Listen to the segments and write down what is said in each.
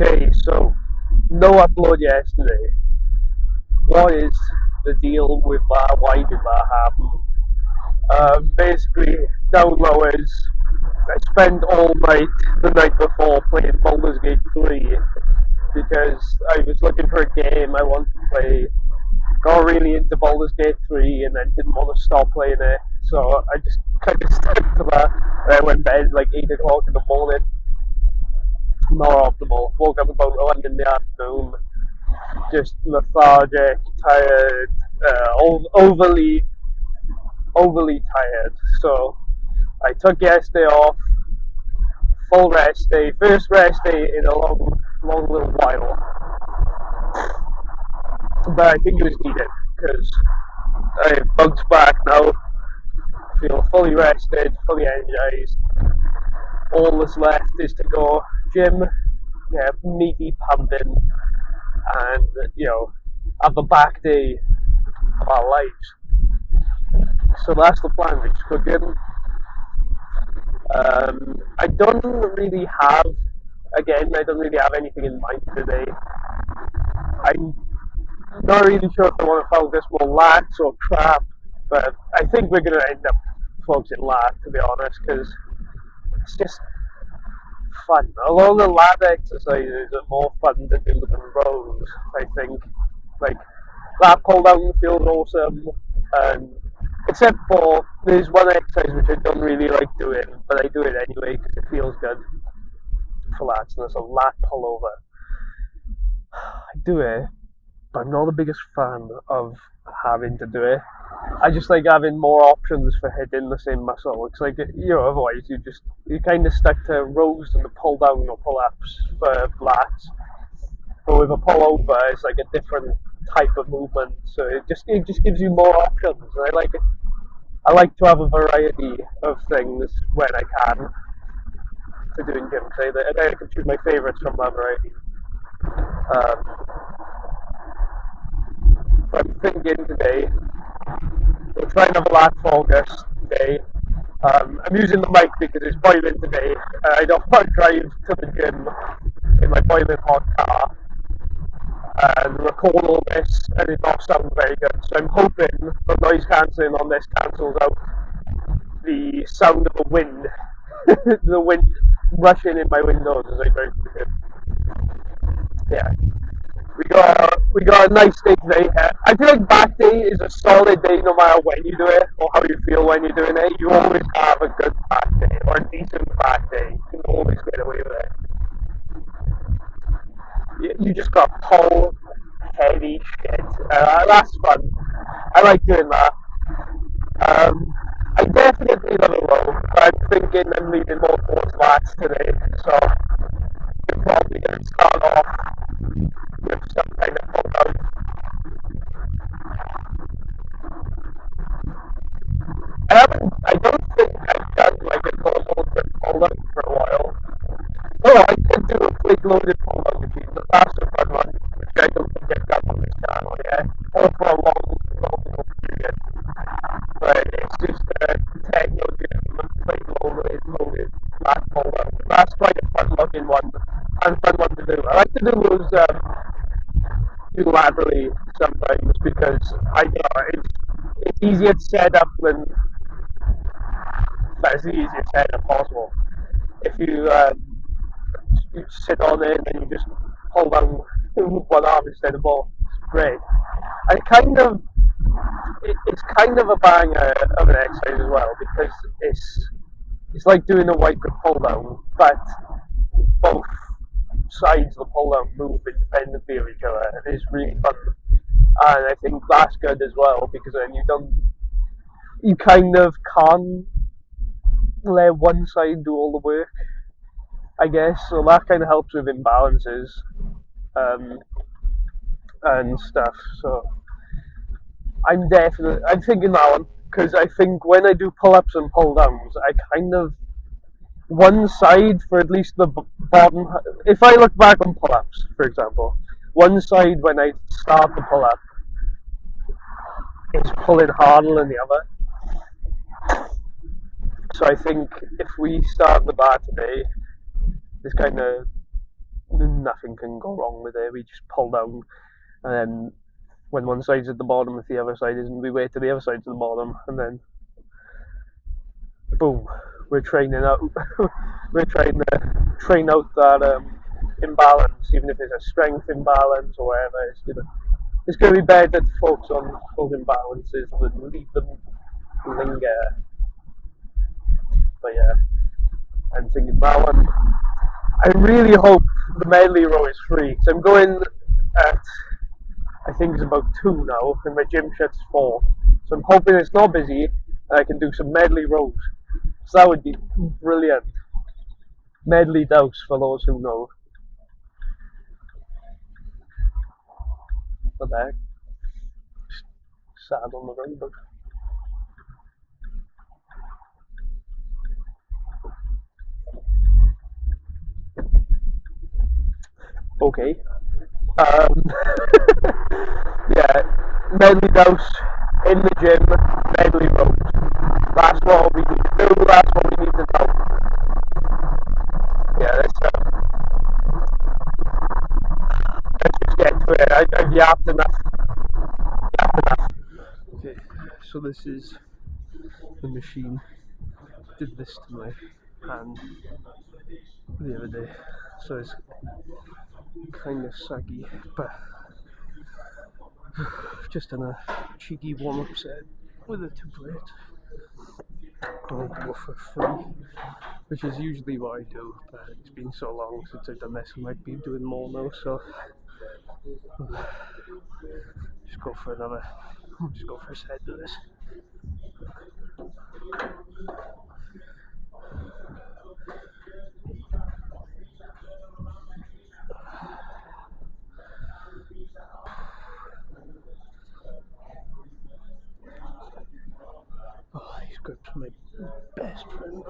Okay, so no upload yesterday. What is the deal with that? Why did that happen? Basically, down low is I spent all night the night before playing Baldur's Gate 3 because I was looking for a game I wanted to play. Got really into Baldur's Gate 3 and then didn't want to stop playing it, so I just kind of stuck to that. And I went to bed like 8 o'clock in the morning. Not optimal. Woke up about 11 in the afternoon, just lethargic, tired, overly tired. So I took yesterday off, full rest day, first rest day in a long little while. But I think it was needed because I bounced back now, feel fully rested, fully energized. All that's left is to go gym, get meaty pumping, and have the back day of our lives. So that's the plan. We just go gym. I don't really have anything in mind today. I'm not really sure if I want to focus more lats or trap, but I think we're going to end up focusing lat, to be honest, because it's just fun. Although the lat exercises are more fun to do than rows, I think. Like, lat pull down feels awesome, and except for there's one exercise which I don't really like doing, but I do it anyway because it feels good for lats, and it's a lat pullover. I do it, but I'm not the biggest fan of having to do it. I just like having more options for hitting the same muscle. It's like, otherwise you kind of stuck to rows and the pull down or pull ups for lats. But with a pullover, it's like a different type of movement, so it just gives you more options. And I like it. I like to have a variety of things when I can to do in gym. And I can choose my favourites from that variety. I'm thinking today we'll try and have a lat focus today. I'm using the mic because it's boiling today. I don't want to drive to the gym in my boiling hot car and record all this and it not sound very good. So I'm hoping the noise cancelling on this cancels out the sound of the wind, the wind rushing in my windows as I drive to the gym. Yeah. We got a nice day today. I feel like back day is a solid day no matter when you do it or how you feel when you're doing it. You always have a good back day or a decent back day. You can always get away with it. You just got to pull heavy shit. That's fun. I like doing that. I definitely love a row. I'm thinking I'm leaning more towards lats today, so we're probably going to start off with some kind of pull down. I don't think I've done like a normal pull down for a while. Oh, I did do a quick loaded pull down machine, but that's a fun one, which I don't think I've done on this channel yet, or for a long period. But it's just a techno gym, quick loaded lat pull down. That's quite a fun looking one, and fun one to do. I like to do those unilaterally sometimes because it's easier to set up than it's the easiest setup possible. If you sit on it and then you just pull down one arm instead of both, it's great. And it's kind of a banger of an exercise as well because it's like doing a white grip pull down, but both sides of the pull down move independently of each other, and it's really fun. And I think that's good as well because then you kind of can't let one side do all the work, I guess. So that kind of helps with imbalances and stuff. So I'm thinking that one because I think when I do pull-ups and pull-downs, I kind of one side for at least the bottom. If I look back on pull-ups, for example, one side when I start the pull-up is pulling harder than the other. So I think if we start with that today, this kind of nothing can go wrong with it. We just pull down, and then when one side's at the bottom, if the other side isn't, we wait till the other side's at the bottom, and then boom, we're training out. We're trying to train out that imbalance, even if it's a strength imbalance or whatever. It's gonna be better to focus on those imbalances than leave them linger. But yeah, I'm thinking that one. I really hope the medley row is free. So I'm going at, I think it's about 2 now, and my gym shuts 4. So I'm hoping it's not busy and I can do some medley rows. So that would be brilliant. Medley dose for those who know. What the heck? Sad on the road, but okay. Um, yeah, medley dose in the gym, medley rows. That's what we need to do. That's what we need to know. Yeah, let's just get to it. I've yapped enough. Okay, so this is the machine. Did this to my hand the other day, so it's kind of saggy, but just on a cheeky warm-up set with a 2 plate. I'll go for 3, which is usually what I do, but it's been so long since I've done this, I might be doing more now, so just go for a set of this. Oh, these grips are my best friend.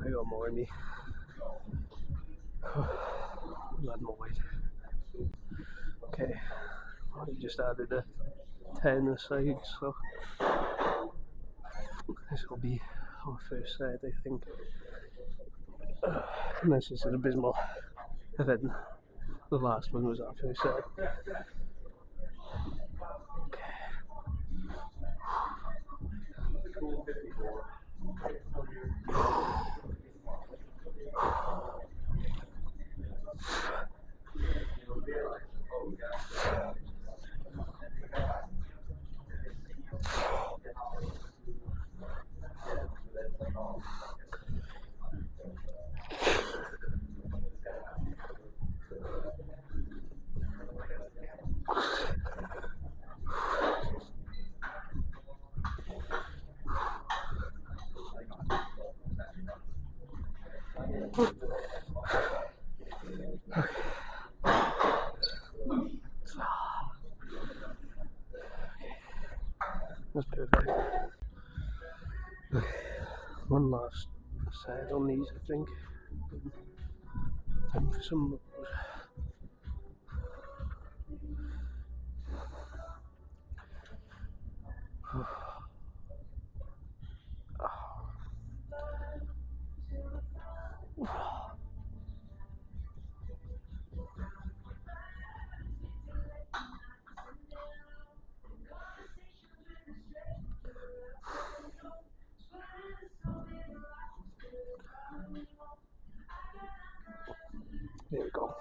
I got more in me. Add more weight. Okay, I just added a 10 aside, so this will be our first set, I think. And this is an abysmal. And then the last one was our first set. That's perfect. One last set on these, I think. Time for some rows. There we go.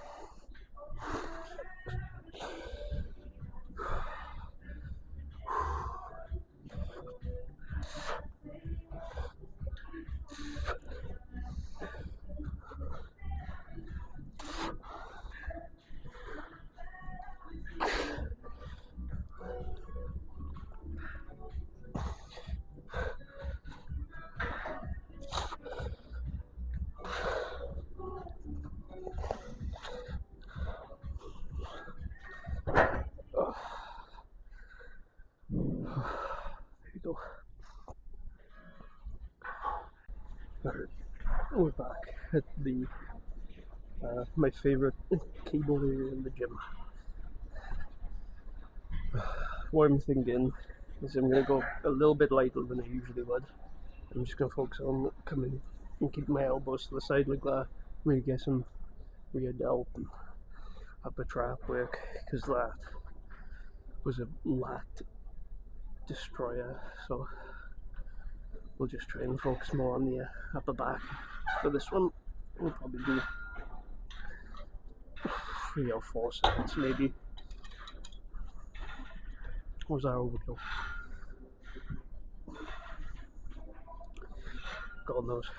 we go. Alright, we're back at the my favorite cable area in the gym. What I'm thinking is I'm gonna go a little bit lighter than I usually would. I'm just gonna focus on coming and keep my elbows to the side like that. Really get some rear delt and upper trap work, because that was a lat destroyer. So we'll just try and focus more on the upper back for this one. We'll probably do 3 or 4 sets maybe. Was that overkill? God knows.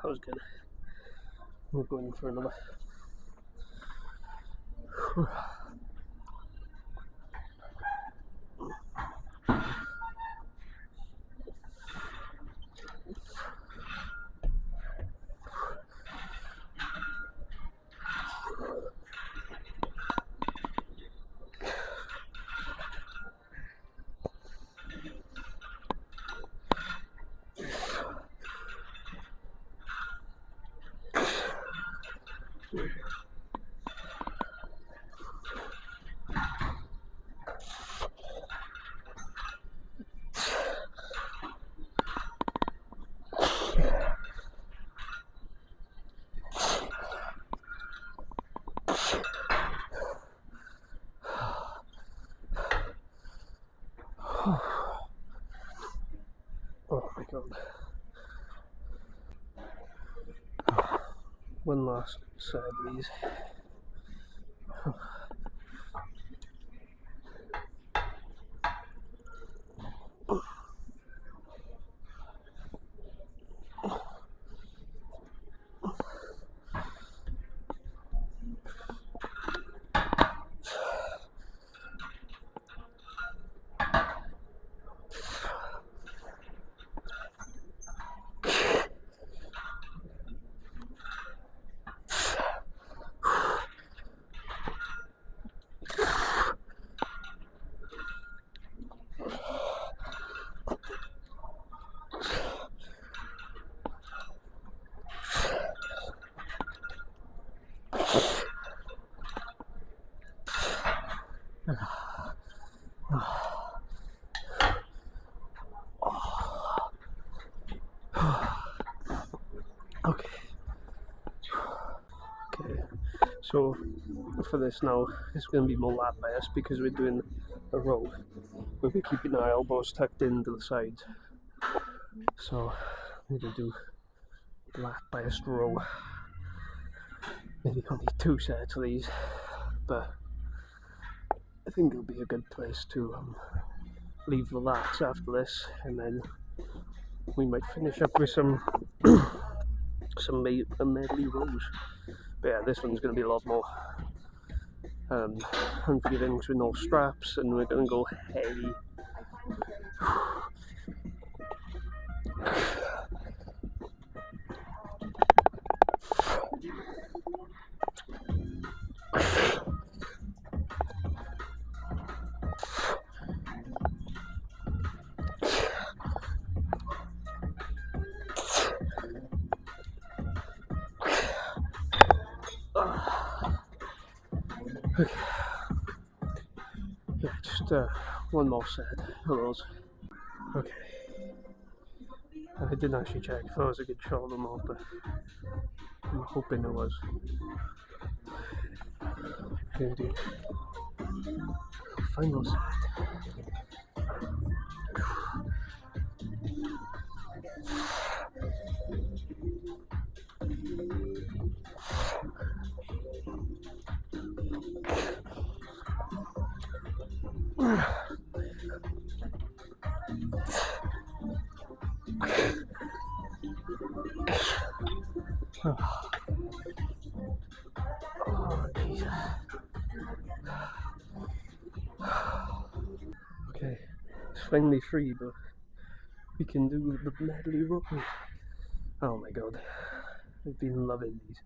That was good. We're going for another. Oh my god. One last set of these. Okay. So for this now, it's going to be more lat bias because we're doing a row. We'll be keeping our elbows tucked into the sides. So we're going to do lat biased row. Maybe only 2 sets of these, but I think it'll be a good place to leave the lats after this, and then we might finish up with some medley rows. But yeah, this one's going to be a lot more unforgiving with no straps, and we're going to go heavy. Okay. Yeah, just one more set of those. Okay. I didn't actually check if that was a good shot or not, but I'm hoping it was. Here, dude. Final set. Oh, Jesus. Okay, it's finally free, but we can do the medley rugby. Oh my god, I've been loving these.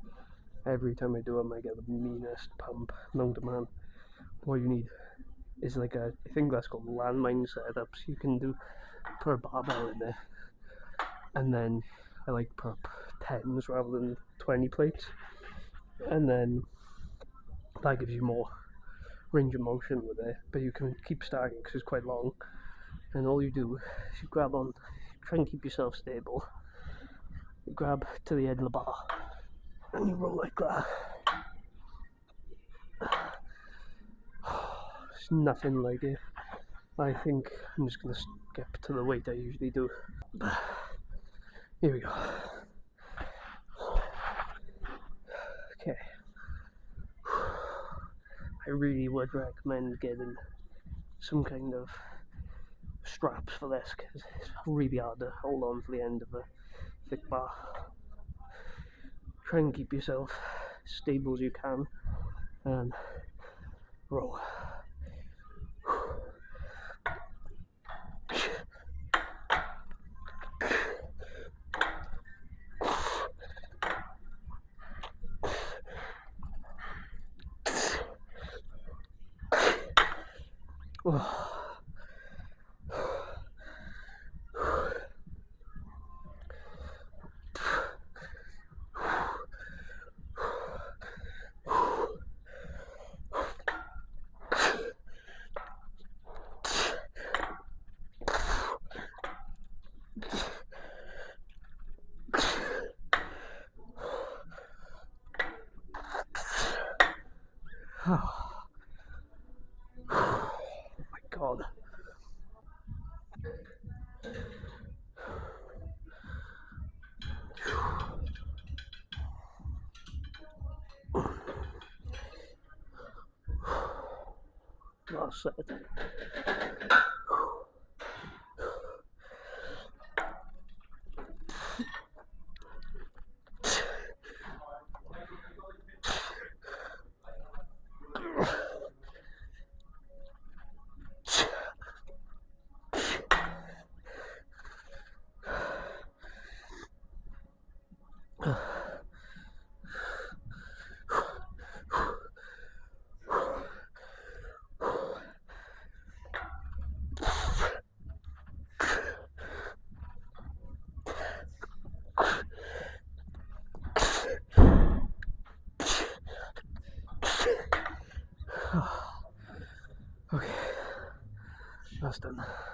Every time I do them, I get the meanest pump known to man. What you need is like I think that's called landmine setups. You can do per barbell in there, and then I like put 10s rather than 20 plates, and then that gives you more range of motion with it, but you can keep stacking because it's quite long. And all you do is you grab on, try and keep yourself stable, you grab to the end of the bar and you roll like that. It's nothing like it. I think I'm just going to skip to the weight I usually do. Here we go. Okay. I really would recommend getting some kind of straps for this because it's really hard to hold on for the end of a thick bar. Try and keep yourself as stable as you can and roll. Oh. Oh my god. Last set. Okay, that's done.